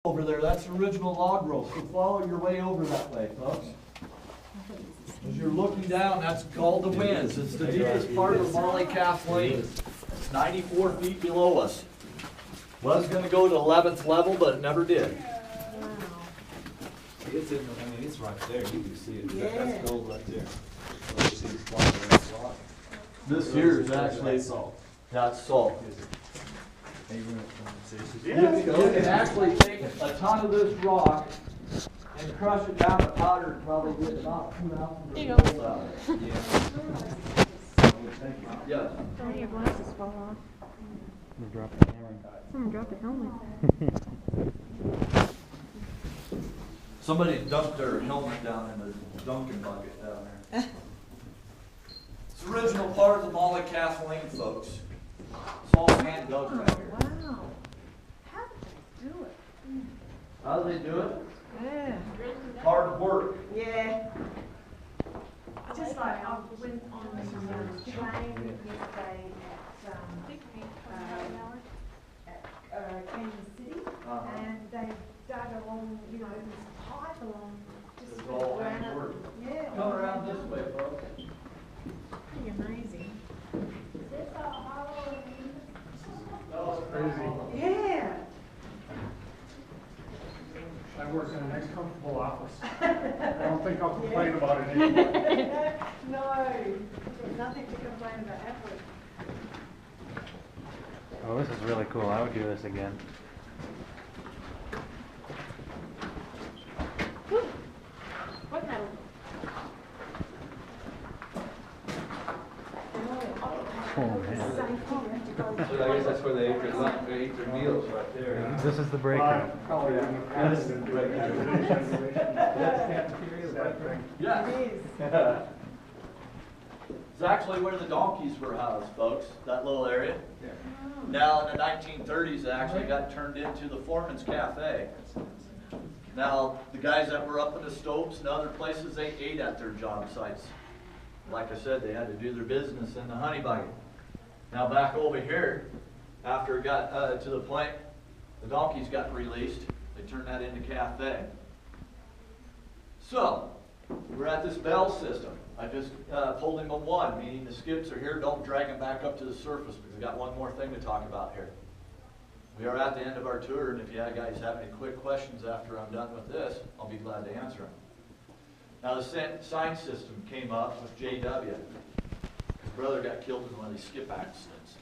Over there, that's the original log road, so follow your way over that way, folks. As you're looking down, that's called the winds. It's the deepest part of Mollie Kathleen. It's 94 feet below us. Was going to go to 11th level, but it never did. Wow. It's in, I mean, it's right there. You can see it. Yeah. That's gold right there. So you see the spot where it's rock. This here is actually salt. that's salt. And you You can actually take a ton of this rock and crush it down to powder and probably get about 2 ounces There you of go. gold out of it. Yes. Don't your glasses fall off. Someone dropped a helmet. Somebody dumped their helmet down in the Dunkin' bucket down there. It's the original part of the Mollie Kathleen, folks. It's all hand dug right here. Wow. How did they do it? How do they do it? Yeah. Hard work. Yeah. Just like I went on some train yesterday at Kansas City, and they dug along, you know, this pipe along. Just It's all around hand work. Yeah. Come around this way, folks. Pretty amazing. That was crazy. Yeah. I work in a nice, comfortable office. I don't think I'll complain about it anymore. No, there's nothing to complain about, have we? Oh, this is really cool. I would do this again. What metal? Oh, man. So I guess that's where they ate their meals right there. This is the break room. Probably This is the break room. Yeah. It is. It's actually where the donkeys were housed, folks, that little area. Now, in the 1930s, it actually got turned into the Foreman's Cafe. Now, the guys that were up in the Stopes and other places, they ate at their job sites. Like I said, they had to do their business in the honey bucket. Now, back over here, after it got to the point, the donkeys got released, they turned that into cafe. So, we're at this bell system. I just pulled him a 1, meaning the skips are here. Don't drag them back up to the surface because I got one more thing to talk about here. We are at the end of our tour, and if you guys have any quick questions after I'm done with this, I'll be glad to answer them. Now, the sign system came up with JW. His brother got killed in one of these skip accidents.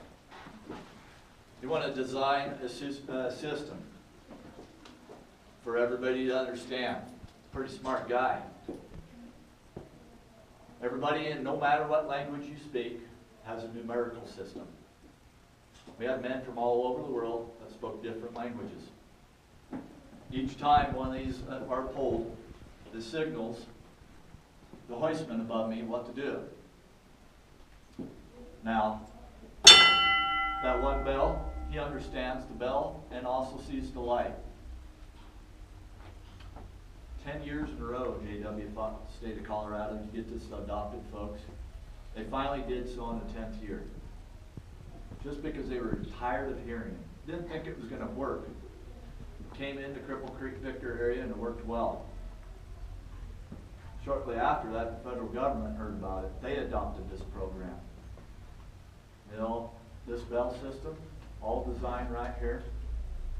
You want to design a system for everybody to understand. Pretty smart guy. Everybody, in no matter what language you speak, has a numerical system. We had men from all over the world that spoke different languages. Each time one of these are pulled, the signals the hoistman above me what to do. Now, that one bell, he understands the bell and also sees the light. 10 years in a row, JW fought the state of Colorado to get this adopted, folks. They finally did so in the 10th year. Just because they were tired of hearing it. Didn't think it was going to work. Came into Cripple Creek, Victor area, and it worked well. Shortly after that, the federal government heard about it. They adopted this program. You know, this bell system, all designed right here,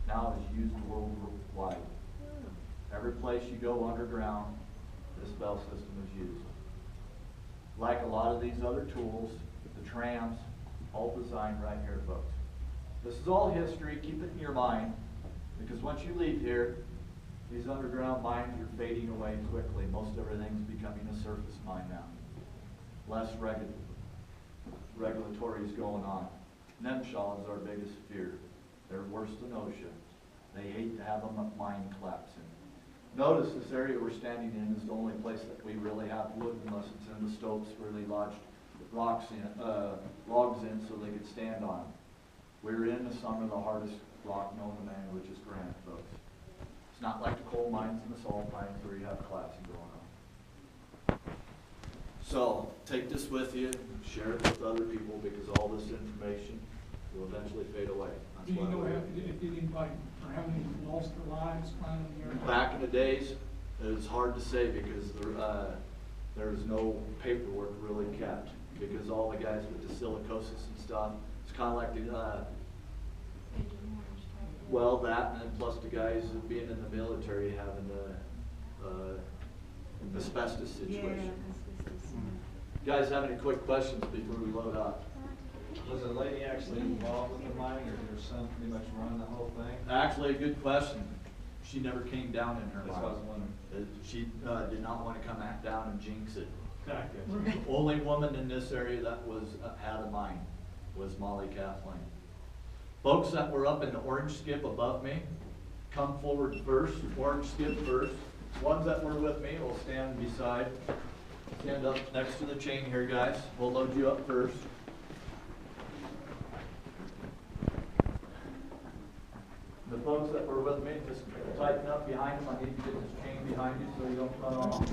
now is used worldwide. Every place you go underground, this bell system is used. Like a lot of these other tools, the trams, all designed right here, folks. This is all history. Keep it in your mind, because once you leave here, these underground mines are fading away quickly. Most everything's becoming a surface mine now. Less regulatory is going on. Nemshaw is our biggest fear. They're worse than OSHA. They hate to have a mine collapsing. Notice this area we're standing in is the only place that we really have wood, unless it's in the Stopes where they lodged logs in so they could stand on them. We're in some of the hardest rock known to man, which is granite, folks. It's not like the coal mines and the salt mines where you have collapsing going on. So take this with you, share it with other people, because all this information will eventually fade away. That's Do you why know we're- if you invite or how many lost their lives climbing the air? Back in the days, it's hard to say because there's no paperwork really kept, because all the guys with the silicosis and stuff, it's kind of like the, well, that, and then plus the guys being in the military having the asbestos situation. Guys have any quick questions before we load up? Was the lady actually involved with the mining, or did her son pretty much run the whole thing? Actually, a good question. She never came down in her That's what I was mine. wondering. She did not want to come back down and jinx it. Okay. Only woman in this area that was had a mine was Mollie Kathleen. Folks that were up in the orange skip above me, come forward first, orange skip first. Ones that were with me will stand up next to the chain here, guys. We'll load you up first. The folks that were with me, just tighten up behind them. I need to get this chain behind you so you don't run off.